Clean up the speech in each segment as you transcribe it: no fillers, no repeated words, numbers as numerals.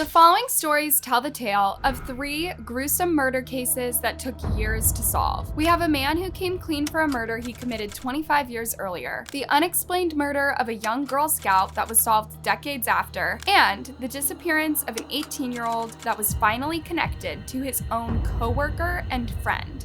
The following stories tell the tale of 3 gruesome murder cases that took years to solve. We have a man who came clean for a murder he committed 25 years earlier, the unexplained murder of a young Girl Scout that was solved decades after, and the disappearance of an 18-year-old that was finally connected to his own coworker and friend.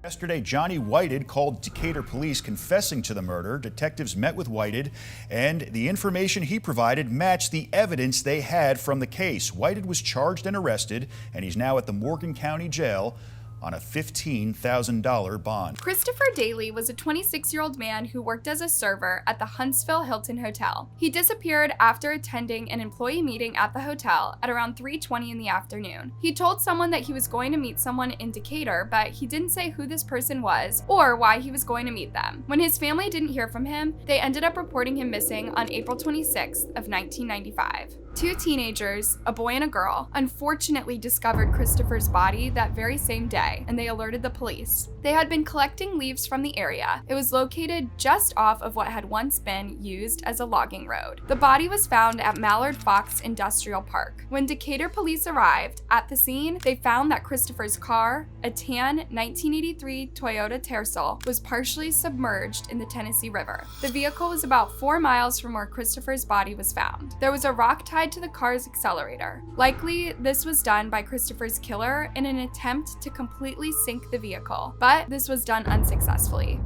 Yesterday, Johnny Whited called Decatur police confessing to the murder. Detectives met with Whited, and the information he provided matched the evidence they had from the case. Whited was charged and arrested, and he's now at the Morgan County Jail on a $15,000 bond. Christopher Daly was a 26-year-old man who worked as a server at the Huntsville Hilton Hotel. He disappeared after attending an employee meeting at the hotel at around 3:20 in the afternoon. He told someone that he was going to meet someone in Decatur, but he didn't say who this person was or why he was going to meet them. When his family didn't hear from him, they ended up reporting him missing on April 26th of 1995. 2 teenagers, a boy and a girl, unfortunately discovered Christopher's body that very same day, and they alerted the police. They had been collecting leaves from the area. It was located just off of what had once been used as a logging road. The body was found at Mallard Fox Industrial Park. When Decatur police arrived at the scene, they found that Christopher's car, a tan 1983 Toyota Tercel, was partially submerged in the Tennessee River. The vehicle was about 4 miles from where Christopher's body was found. There was a rock tied to the car's accelerator. Likely, this was done by Christopher's killer in an attempt to completely sink the vehicle, but this was done unsuccessfully.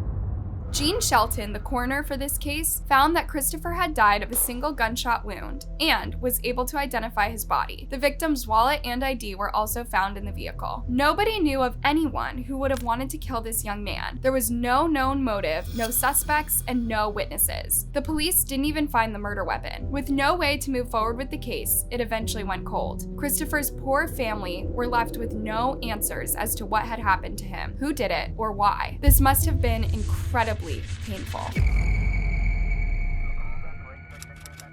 Gene Shelton, the coroner for this case, found that Christopher had died of a single gunshot wound and was able to identify his body. The victim's wallet and ID were also found in the vehicle. Nobody knew of anyone who would have wanted to kill this young man. There was no known motive, no suspects, and no witnesses. The police didn't even find the murder weapon. With no way to move forward with the case, it eventually went cold. Christopher's poor family were left with no answers as to what had happened to him, who did it, or why. This must have been incredibly painful.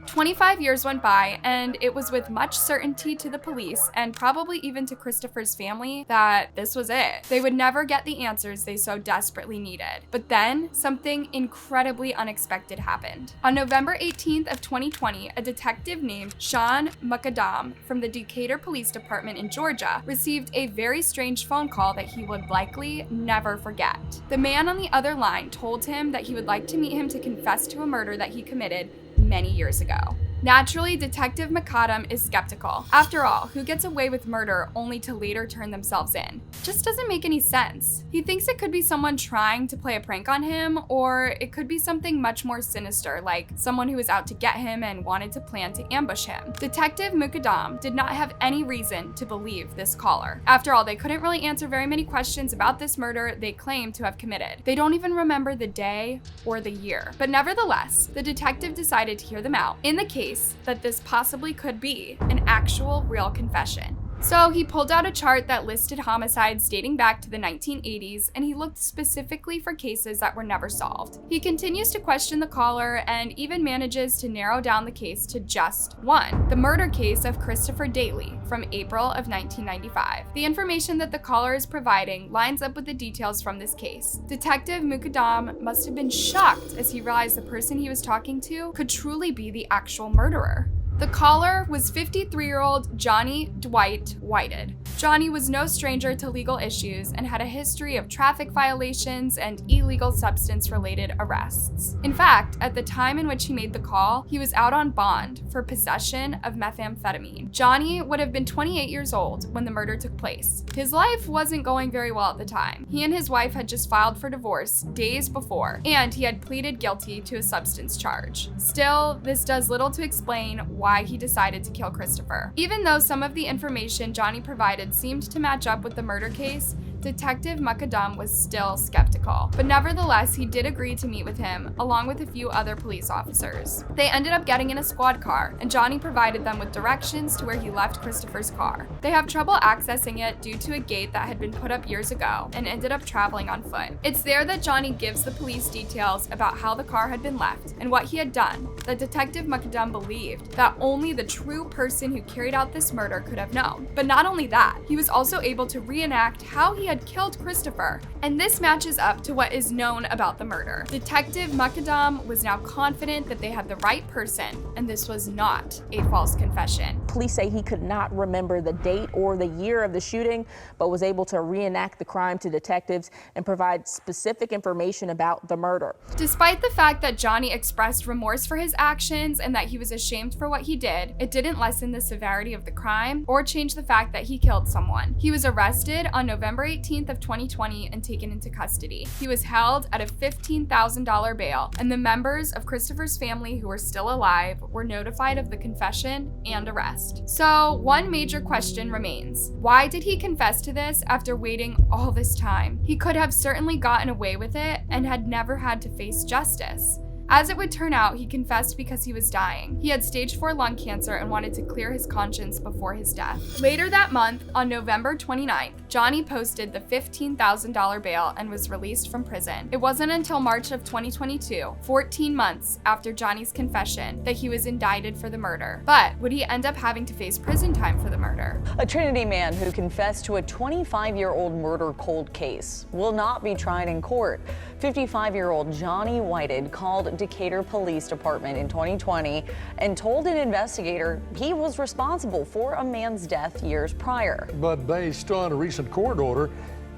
25 years went by, and it was with much certainty to the police, and probably even to Christopher's family, that this was it. They would never get the answers they so desperately needed. But then, something incredibly unexpected happened. On November 18th of 2020, a detective named Sean McAdam from the Decatur Police Department in Georgia received a very strange phone call that he would likely never forget. The man on the other line told him that he would like to meet him to confess to a murder that he committed many years ago. Naturally, Detective McAdam is skeptical. After all, who gets away with murder only to later turn themselves in? Just doesn't make any sense. He thinks it could be someone trying to play a prank on him, or it could be something much more sinister, like someone who was out to get him and wanted to plan to ambush him. Detective McAdam did not have any reason to believe this caller. After all, they couldn't really answer very many questions about this murder they claimed to have committed. They don't even remember the day or the year. But nevertheless, the detective decided to hear them out in the case that this possibly could be an actual real confession. So he pulled out a chart that listed homicides dating back to the 1980s, and he looked specifically for cases that were never solved. He continues to question the caller and even manages to narrow down the case to just one, the murder case of Christopher Daly from April of 1995. The information that the caller is providing lines up with the details from this case. Detective Mukadam must have been shocked as he realized the person he was talking to could truly be the actual murderer. The caller was 53-year-old Johnny Dwight Whited. Johnny was no stranger to legal issues and had a history of traffic violations and illegal substance-related arrests. In fact, at the time in which he made the call, he was out on bond for possession of methamphetamine. Johnny would have been 28 years old when the murder took place. His life wasn't going very well at the time. He and his wife had just filed for divorce days before, and he had pleaded guilty to a substance charge. Still, this does little to explain why he decided to kill Christopher. Even though some of the information Johnny provided seemed to match up with the murder case, Detective Mukadam was still skeptical, but nevertheless, he did agree to meet with him, along with a few other police officers. They ended up getting in a squad car, and Johnny provided them with directions to where he left Christopher's car. They have trouble accessing it due to a gate that had been put up years ago, and ended up traveling on foot. It's there that Johnny gives the police details about how the car had been left and what he had done, that Detective Mukadam believed that only the true person who carried out this murder could have known. But not only that, he was also able to reenact how he had killed Christopher, and this matches up to what is known about the murder. Detective Muckadam was now confident that they had the right person, and this was not a false confession. Police say he could not remember the date or the year of the shooting, but was able to reenact the crime to detectives and provide specific information about the murder. Despite the fact that Johnny expressed remorse for his actions and that he was ashamed for what he did, it didn't lessen the severity of the crime or change the fact that he killed someone. He was arrested on November 18th of 2020 and taken into custody. He was held at a $15,000 bail, and the members of Christopher's family who were still alive were notified of the confession and arrest. So one major question remains. Why did he confess to this after waiting all this time? He could have certainly gotten away with it and had never had to face justice. As it would turn out, he confessed because he was dying. He had stage 4 lung cancer and wanted to clear his conscience before his death. Later that month, on November 29th, Johnny posted the $15,000 bail and was released from prison. It wasn't until March of 2022, 14 months after Johnny's confession, that he was indicted for the murder. But would he end up having to face prison time for the murder? A Trinity man who confessed to a 25-year-old murder cold case will not be tried in court. 55-year-old Johnny Whited called Decatur Police Department in 2020 and told an investigator he was responsible for a man's death years prior. But based on a recent court order,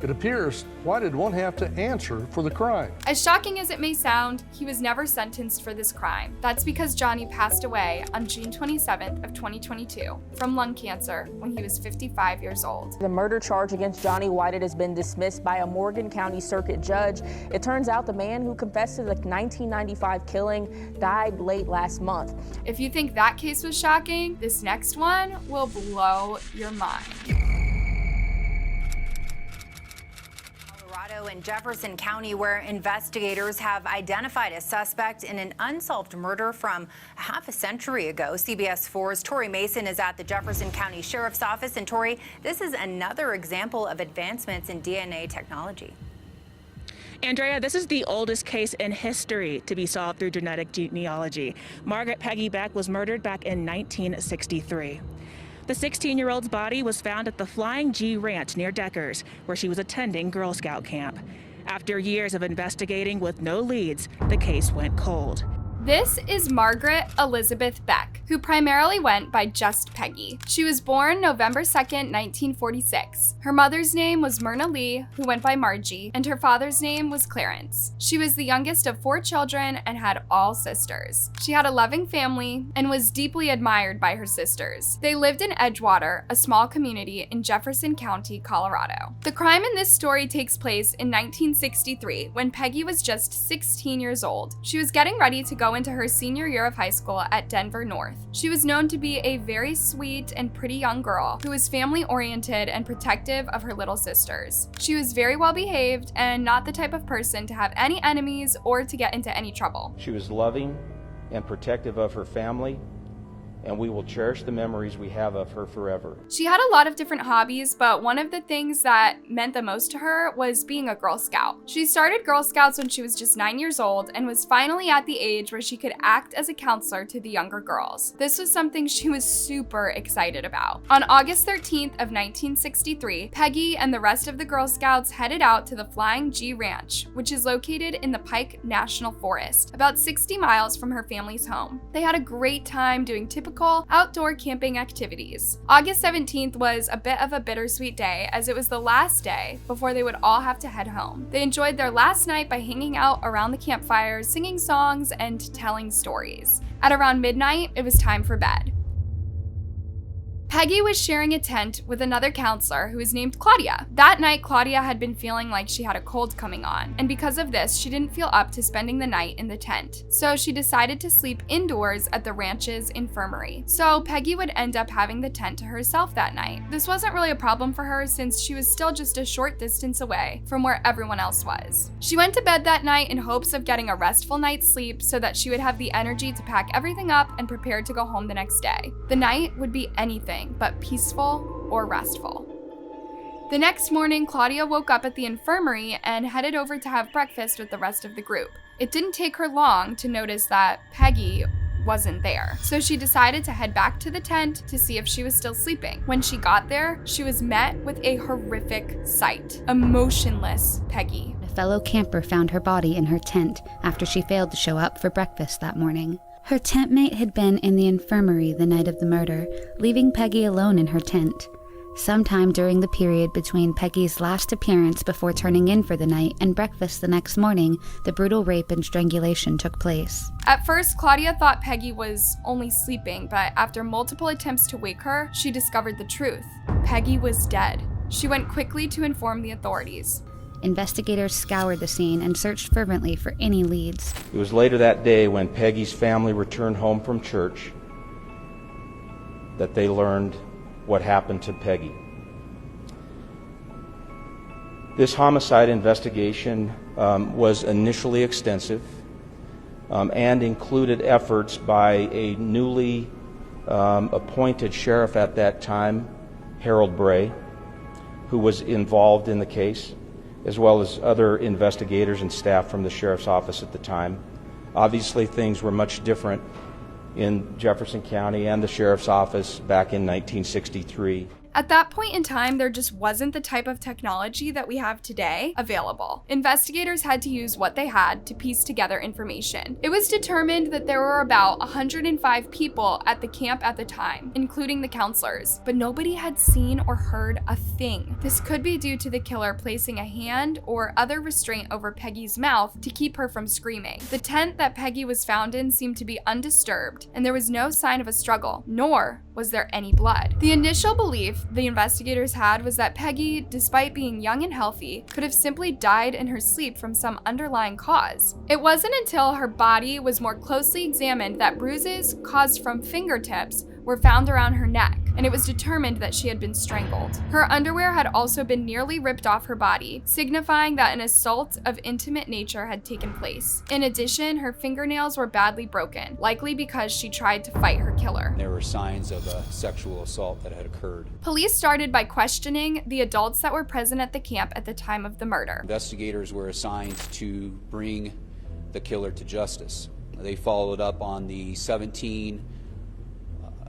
it appears Whited won't have to answer for the crime. As shocking as it may sound, he was never sentenced for this crime. That's because Johnny passed away on June 27th of 2022 from lung cancer when he was 55 years old. The murder charge against Johnny Whited has been dismissed by a Morgan County Circuit judge. It turns out the man who confessed to the 1995 killing died late last month. If you think that case was shocking, this next one will blow your mind. In Jefferson County, where investigators have identified a suspect in an unsolved murder from half a century ago. CBS 4's Tori Mason is at the Jefferson County Sheriff's Office. And Tori, this is another example of advancements in DNA technology. Andrea, this is the oldest case in history to be solved through genetic genealogy. Margaret Peggy Beck was murdered back in 1963. The 16-year-old's body was found at the Flying G Ranch near Deckers, where she was attending Girl Scout camp. After years of investigating with no leads, the case went cold. This is Margaret Elizabeth Beck, who primarily went by just Peggy. She was born November 2nd, 1946. Her mother's name was Myrna Lee, who went by Margie, and her father's name was Clarence. She was the youngest of 4 children and had all sisters. She had a loving family and was deeply admired by her sisters. They lived in Edgewater, a small community in Jefferson County, Colorado. The crime in this story takes place in 1963, when Peggy was just 16 years old. She was getting ready to go into her senior year of high school at Denver North. She was known to be a very sweet and pretty young girl who was family-oriented and protective of her little sisters. She was very well behaved and not the type of person to have any enemies or to get into any trouble. She was loving and protective of her family, and we will cherish the memories we have of her forever. She had a lot of different hobbies, but one of the things that meant the most to her was being a Girl Scout. She started Girl Scouts when she was just 9 years old and was finally at the age where she could act as a counselor to the younger girls. This was something she was super excited about. On August 13th of 1963, Peggy and the rest of the Girl Scouts headed out to the Flying G Ranch, which is located in the Pike National Forest, about 60 miles from her family's home. They had a great time doing typical outdoor camping activities. August 17th was a bit of a bittersweet day, as it was the last day before they would all have to head home. They enjoyed their last night by hanging out around the campfires, singing songs, and telling stories. At around midnight, it was time for bed. Peggy was sharing a tent with another counselor who was named Claudia. That night, Claudia had been feeling like she had a cold coming on, and because of this, she didn't feel up to spending the night in the tent. So she decided to sleep indoors at the ranch's infirmary. So Peggy would end up having the tent to herself that night. This wasn't really a problem for her since she was still just a short distance away from where everyone else was. She went to bed that night in hopes of getting a restful night's sleep so that she would have the energy to pack everything up and prepare to go home the next day. The night would be anything but peaceful or restful. The next morning, Claudia woke up at the infirmary and headed over to have breakfast with the rest of the group. It didn't take her long to notice that Peggy wasn't there. So she decided to head back to the tent to see if she was still sleeping. When she got there, she was met with a horrific sight: a motionless Peggy. A fellow camper found her body in her tent after she failed to show up for breakfast that morning. Her tent mate had been in the infirmary the night of the murder, leaving Peggy alone in her tent. Sometime during the period between Peggy's last appearance before turning in for the night and breakfast the next morning, the brutal rape and strangulation took place. At first, Claudia thought Peggy was only sleeping, but after multiple attempts to wake her, she discovered the truth. Peggy was dead. She went quickly to inform the authorities. Investigators scoured the scene and searched fervently for any leads. It was later that day, when Peggy's family returned home from church, that they learned what happened to Peggy. This homicide investigation was initially extensive and included efforts by a newly appointed sheriff at that time, Harold Bray, who was involved in the case, as well as other investigators and staff from the sheriff's office at the time. Obviously, things were much different in Jefferson County and the sheriff's office back in 1963. At that point in time, there just wasn't the type of technology that we have today available. Investigators had to use what they had to piece together information. It was determined that there were about 105 people at the camp at the time, including the counselors, but nobody had seen or heard a thing. This could be due to the killer placing a hand or other restraint over Peggy's mouth to keep her from screaming. The tent that Peggy was found in seemed to be undisturbed, and there was no sign of a struggle, nor was there any blood. The initial belief the investigators had was that Peggy, despite being young and healthy, could have simply died in her sleep from some underlying cause. It wasn't until her body was more closely examined that bruises caused from fingertips were found around her neck, and it was determined that she had been strangled. Her underwear had also been nearly ripped off her body, signifying that an assault of intimate nature had taken place. In addition, her fingernails were badly broken, likely because she tried to fight her killer. There were signs of a sexual assault that had occurred. Police started by questioning the adults that were present at the camp at the time of the murder. Investigators were assigned to bring the killer to justice. They followed up on the 17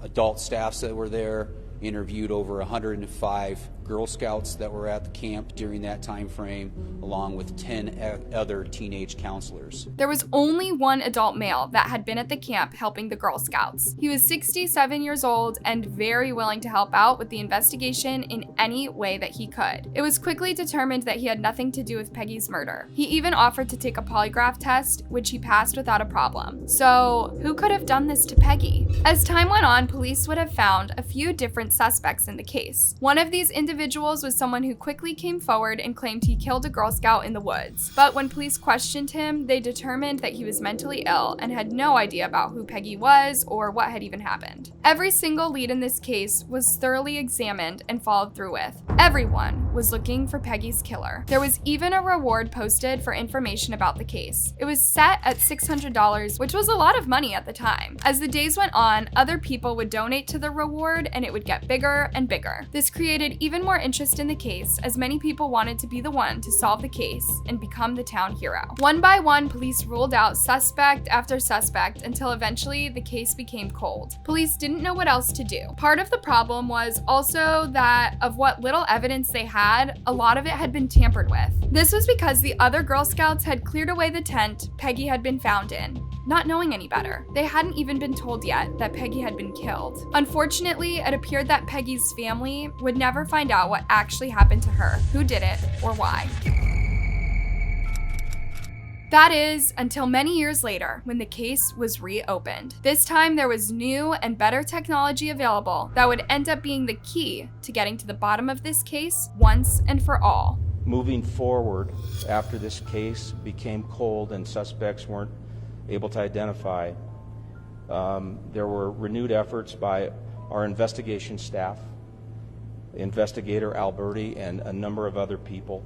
adult staffs that were there, interviewed over 105 Girl Scouts that were at the camp during that time frame, along with 10 other teenage counselors. There was only one adult male that had been at the camp helping the Girl Scouts. He was 67 years old and very willing to help out with the investigation in any way that he could. It was quickly determined that he had nothing to do with Peggy's murder. He even offered to take a polygraph test, which he passed without a problem. So, who could have done this to Peggy? As time went on, police would have found a few different suspects in the case. One of these individuals was someone who quickly came forward and claimed he killed a Girl Scout in the woods. But when police questioned him, they determined that he was mentally ill and had no idea about who Peggy was or what had even happened. Every single lead in this case was thoroughly examined and followed through with. Everyone was looking for Peggy's killer. There was even a reward posted for information about the case. It was set at $600, which was a lot of money at the time. As the days went on, other people would donate to the reward and it would get bigger and bigger. This created even more interest in the case, as many people wanted to be the one to solve the case and become the town hero. One by one, police ruled out suspect after suspect until eventually the case became cold. Police didn't know what else to do. Part of the problem was also that of what little evidence they had, a lot of it had been tampered with. This was because the other Girl Scouts had cleared away the tent Peggy had been found in, not knowing any better. They hadn't even been told yet that Peggy had been killed. Unfortunately, it appeared that Peggy's family would never find out what actually happened to her, who did it, or why. That is, until many years later, when the case was reopened. This time, there was new and better technology available that would end up being the key to getting to the bottom of this case once and for all. Moving forward, after this case became cold and suspects weren't able to identify, there were renewed efforts by our investigation staff, Investigator Alberti, and a number of other people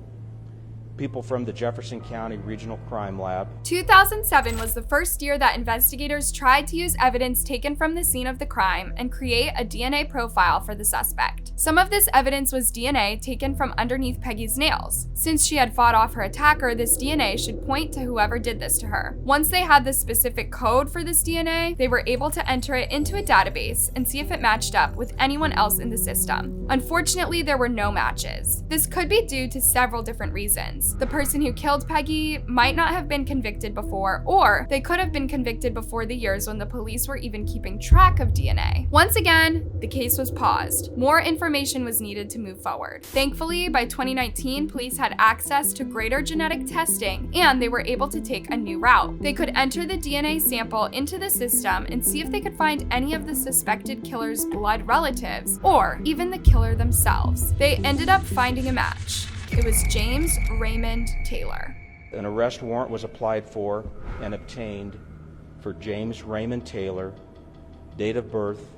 from the Jefferson County Regional Crime Lab. 2007 was the first year that investigators tried to use evidence taken from the scene of the crime and create a DNA profile for the suspect. Some of this evidence was DNA taken from underneath Peggy's nails. Since she had fought off her attacker, this DNA should point to whoever did this to her. Once they had the specific code for this DNA, they were able to enter it into a database and see if it matched up with anyone else in the system. Unfortunately, there were no matches. This could be due to several different reasons. The person who killed Peggy might not have been convicted before, or they could have been convicted before the years when the police were even keeping track of DNA. Once again, the case was paused. More information was needed to move forward. Thankfully, by 2019, police had access to greater genetic testing, and they were able to take a new route. They could enter the DNA sample into the system and see if they could find any of the suspected killer's blood relatives, or even the killer themselves. They ended up finding a match. It was James Raymond Taylor. An arrest warrant was applied for and obtained for James Raymond Taylor, date of birth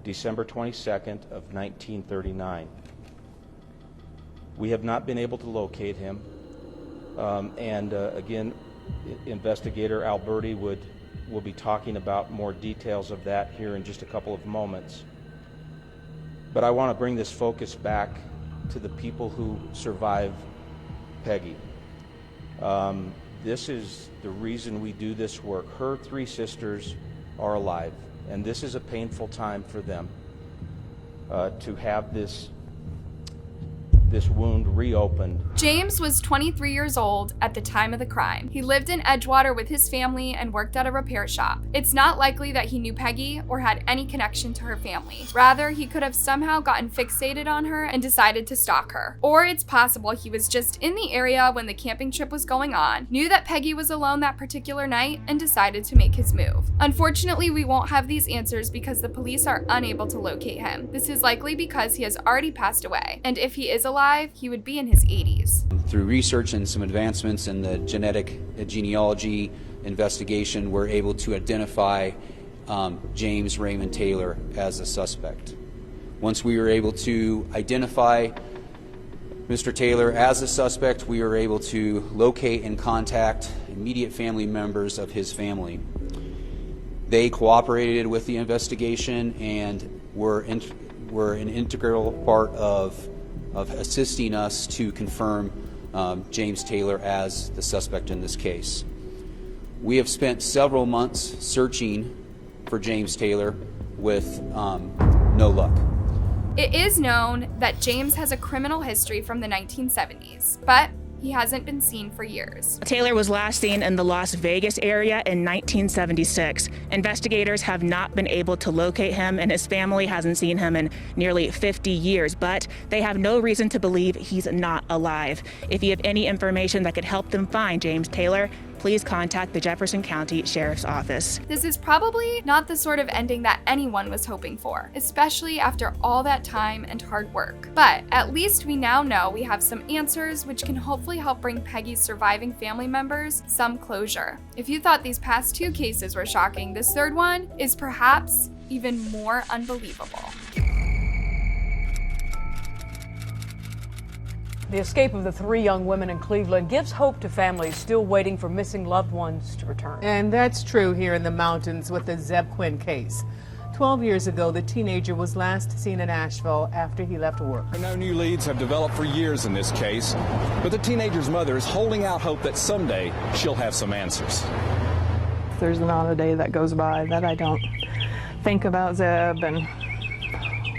December 22nd of 1939. We have not been able to locate him, and again, investigator Alberti will be talking about more details of that here in just a couple of moments. But I want to bring this focus back to the people who survived Peggy. This is the reason we do this work. Her three sisters are alive, and this is a painful time for them to have this wound reopened. James was 23 years old at the time of the crime. He lived in Edgewater with his family and worked at a repair shop. It's not likely that he knew Peggy or had any connection to her family. Rather, he could have somehow gotten fixated on her and decided to stalk her. Or it's possible he was just in the area when the camping trip was going on, knew that Peggy was alone that particular night, and decided to make his move. Unfortunately, we won't have these answers because the police are unable to locate him. This is likely because he has already passed away, and if he is alive, he would be in his 80s. Through research and some advancements in the genealogy investigation, we're able to identify James Raymond Taylor as a suspect. Once we were able to identify Mr. Taylor as a suspect, we were able to locate and contact immediate family members of his family. They cooperated with the investigation and were an integral part of assisting us to confirm James Taylor as the suspect in this case. We have spent several months searching for James Taylor with no luck. It is known that James has a criminal history from the 1970s, but he hasn't been seen for years. Taylor was last seen in the Las Vegas area in 1976. Investigators have not been able to locate him, and his family hasn't seen him in nearly 50 years, but they have no reason to believe he's not alive. If you have any information that could help them find James Taylor, please contact the Jefferson County Sheriff's Office. This is probably not the sort of ending that anyone was hoping for, especially after all that time and hard work. But at least we now know we have some answers which can hopefully help bring Peggy's surviving family members some closure. If you thought these past two cases were shocking, this third one is perhaps even more unbelievable. The escape of the three young women in Cleveland gives hope to families still waiting for missing loved ones to return. And that's true here in the mountains with the Zeb Quinn case. 12 years ago, the teenager was last seen in Asheville after he left work. No new leads have developed for years in this case, but the teenager's mother is holding out hope that someday she'll have some answers. There's not a day that goes by that I don't think about Zeb and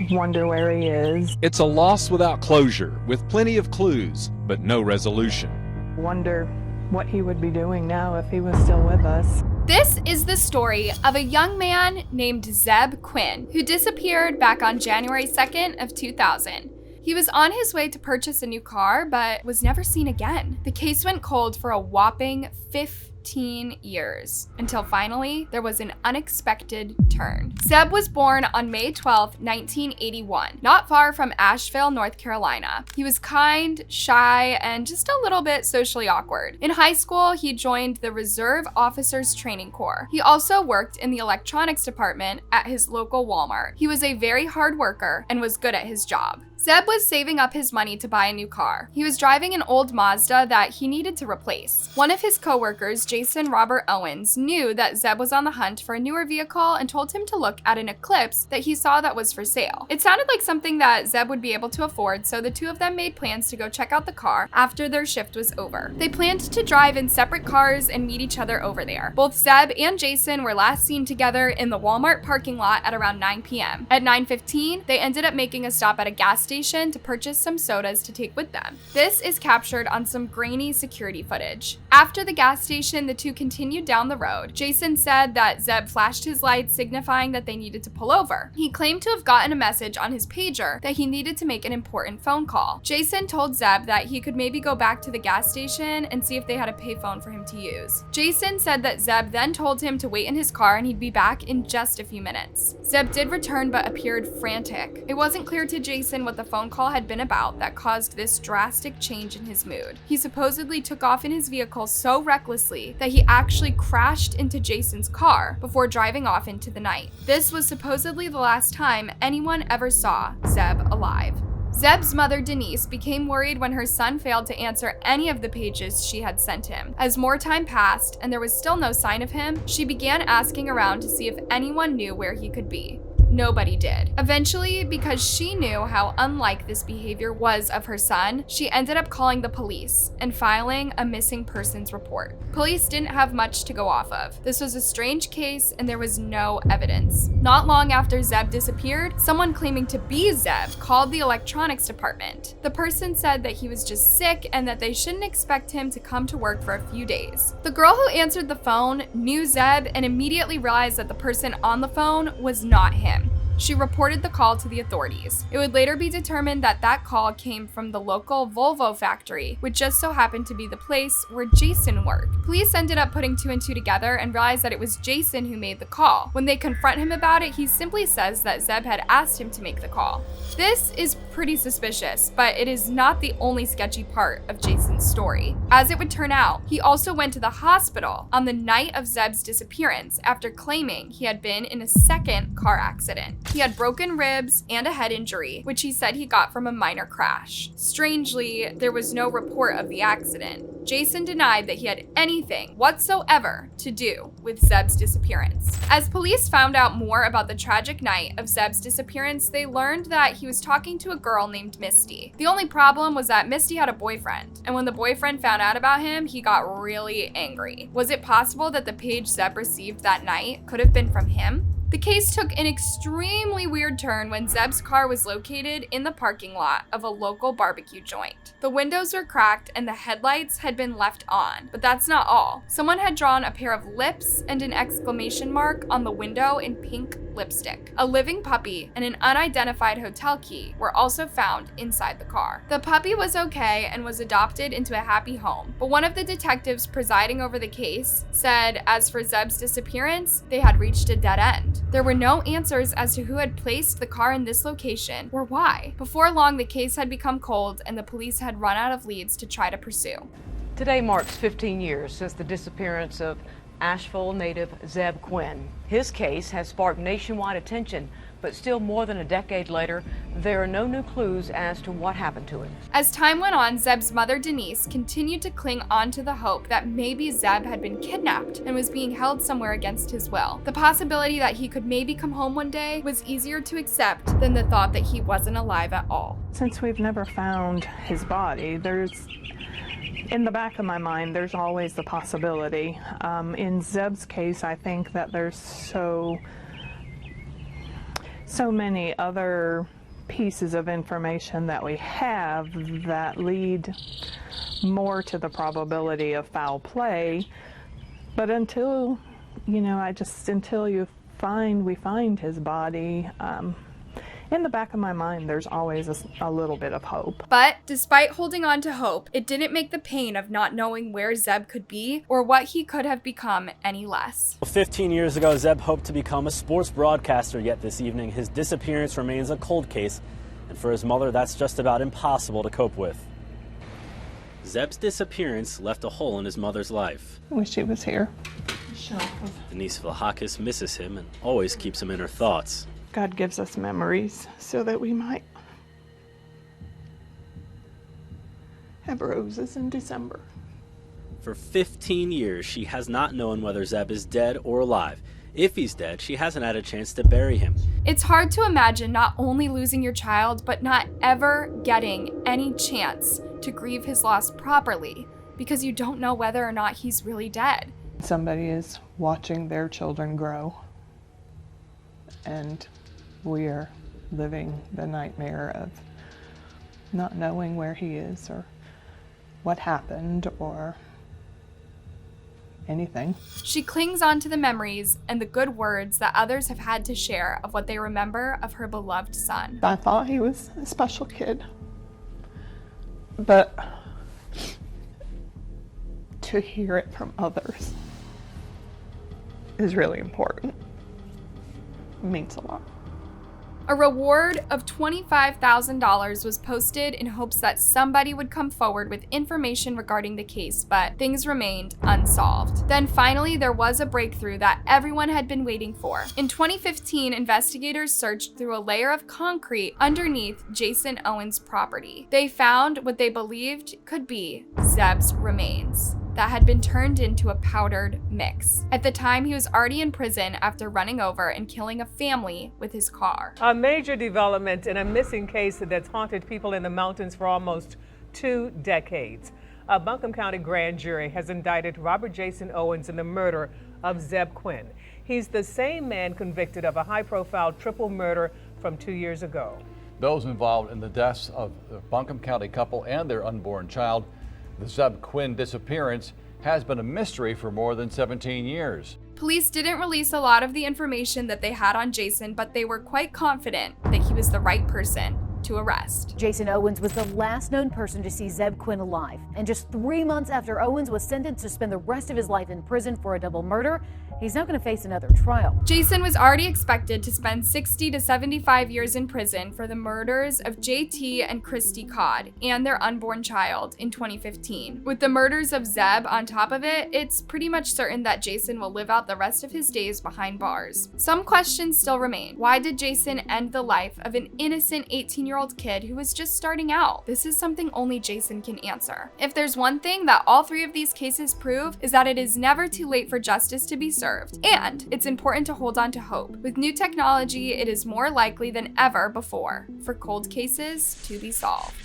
wonder where he is. It's a loss without closure, with plenty of clues, but no resolution. Wonder what he would be doing now if he was still with us. This is the story of a young man named Zeb Quinn, who disappeared back on January 2nd of 2000. He was on his way to purchase a new car, but was never seen again. The case went cold for a whopping 15 years, until finally there was an unexpected turn. Zeb was born on May 12, 1981, not far from Asheville, North Carolina. He was kind, shy, and just a little bit socially awkward. In high school, he joined the Reserve Officers Training Corps. He also worked in the electronics department at his local Walmart. He was a very hard worker and was good at his job. Zeb was saving up his money to buy a new car. He was driving an old Mazda that he needed to replace. One of his coworkers, Jason Robert Owens, knew that Zeb was on the hunt for a newer vehicle and told him to look at an Eclipse that he saw that was for sale. It sounded like something that Zeb would be able to afford, so the two of them made plans to go check out the car after their shift was over. They planned to drive in separate cars and meet each other over there. Both Zeb and Jason were last seen together in the Walmart parking lot at around 9 p.m. At 9:15, they ended up making a stop at a gas station to purchase some sodas to take with them. This is captured on some grainy security footage. After the gas station, the two continued down the road. Jason said that Zeb flashed his lights, signifying that they needed to pull over. He claimed to have gotten a message on his pager that he needed to make an important phone call. Jason told Zeb that he could maybe go back to the gas station and see if they had a payphone for him to use. Jason said that Zeb then told him to wait in his car and he'd be back in just a few minutes. Zeb did return but appeared frantic. It wasn't clear to Jason what the phone call had been about that caused this drastic change in his mood. He supposedly took off in his vehicle so recklessly that he actually crashed into Jason's car before driving off into the night. This was supposedly the last time anyone ever saw Zeb alive. Zeb's mother, Denise, became worried when her son failed to answer any of the pages she had sent him. As more time passed and there was still no sign of him, she began asking around to see if anyone knew where he could be. Nobody did. Eventually, because she knew how unlike this behavior was of her son, she ended up calling the police and filing a missing persons report. Police didn't have much to go off of. This was a strange case and there was no evidence. Not long after Zeb disappeared, someone claiming to be Zeb called the electronics department. The person said that he was just sick and that they shouldn't expect him to come to work for a few days. The girl who answered the phone knew Zeb and immediately realized that the person on the phone was not him. She reported the call to the authorities. It would later be determined that that call came from the local Volvo factory, which just so happened to be the place where Jason worked. Police ended up putting two and two together and realized that it was Jason who made the call. When they confront him about it, he simply says that Zeb had asked him to make the call. This is pretty suspicious, but it is not the only sketchy part of Jason's story. As it would turn out, he also went to the hospital on the night of Zeb's disappearance after claiming he had been in a second car accident. He had broken ribs and a head injury, which he said he got from a minor crash. Strangely, there was no report of the accident. Jason denied that he had anything whatsoever to do with Zeb's disappearance. As police found out more about the tragic night of Zeb's disappearance, they learned that he was talking to a girl named Misty. The only problem was that Misty had a boyfriend, and when the boyfriend found out about him, he got really angry. Was it possible that the page Zeb received that night could have been from him? The case took an extremely weird turn when Zeb's car was located in the parking lot of a local barbecue joint. The windows were cracked and the headlights had been left on, but that's not all. Someone had drawn a pair of lips and an exclamation mark on the window in pink lipstick. A living puppy and an unidentified hotel key were also found inside the car. The puppy was okay and was adopted into a happy home, but one of the detectives presiding over the case said as for Zeb's disappearance, they had reached a dead end. There were no answers as to who had placed the car in this location or why. Before long, the case had become cold and the police had run out of leads to try to pursue. Today marks 15 years since the disappearance of Asheville native Zeb Quinn. His case has sparked nationwide attention, but still more than a decade later, there are no new clues as to what happened to him. As time went on, Zeb's mother, Denise, continued to cling on to the hope that maybe Zeb had been kidnapped and was being held somewhere against his will. The possibility that he could maybe come home one day was easier to accept than the thought that he wasn't alive at all. Since we've never found his body, in the back of my mind, there's always the possibility. In Zeb's case, I think that there's so many other pieces of information that we have that lead more to the probability of foul play. But until we find his body, in the back of my mind, there's always a little bit of hope. But despite holding on to hope, it didn't make the pain of not knowing where Zeb could be or what he could have become any less. 15 years ago, Zeb hoped to become a sports broadcaster, yet this evening his disappearance remains a cold case, and for his mother, that's just about impossible to cope with. Zeb's disappearance left a hole in his mother's life. I wish he was here. Denise Vlahakis misses him and always keeps him in her thoughts. God gives us memories so that we might have roses in December. For 15 years, she has not known whether Zeb is dead or alive. If he's dead, she hasn't had a chance to bury him. It's hard to imagine not only losing your child, but not ever getting any chance to grieve his loss properly because you don't know whether or not he's really dead. Somebody is watching their children grow, and we are living the nightmare of not knowing where he is or what happened or anything. She clings on to the memories and the good words that others have had to share of what they remember of her beloved son. I thought he was a special kid, but to hear it from others is really important. It means a lot. A reward of $25,000 was posted in hopes that somebody would come forward with information regarding the case, but things remained unsolved. Then finally, there was a breakthrough that everyone had been waiting for. In 2015, investigators searched through a layer of concrete underneath Jason Owens' property. They found what they believed could be Zeb's remains that had been turned into a powdered mix. At the time, he was already in prison after running over and killing a family with his car. A major development in a missing case that's haunted people in the mountains for almost 2 decades. A Buncombe County grand jury has indicted Robert Jason Owens in the murder of Zeb Quinn. He's the same man convicted of a high-profile triple murder from 2 years ago. Those involved in the deaths of the Buncombe County couple and their unborn child. The Zeb Quinn disappearance has been a mystery for more than 17 years. Police didn't release a lot of the information that they had on Jason, but they were quite confident that he was the right person to arrest. Jason Owens was the last known person to see Zeb Quinn alive. And just 3 months after Owens was sentenced to spend the rest of his life in prison for a double murder, he's now going to face another trial. Jason was already expected to spend 60 to 75 years in prison for the murders of JT and Christy Codd and their unborn child in 2015. With the murders of Zeb on top of it, it's pretty much certain that Jason will live out the rest of his days behind bars. Some questions still remain. Why did Jason end the life of an innocent 18-year-old kid who was just starting out? This is something only Jason can answer. If there's one thing that all 3 of these cases prove, is that it is never too late for justice to be served. And it's important to hold on to hope. With new technology, it is more likely than ever before for cold cases to be solved.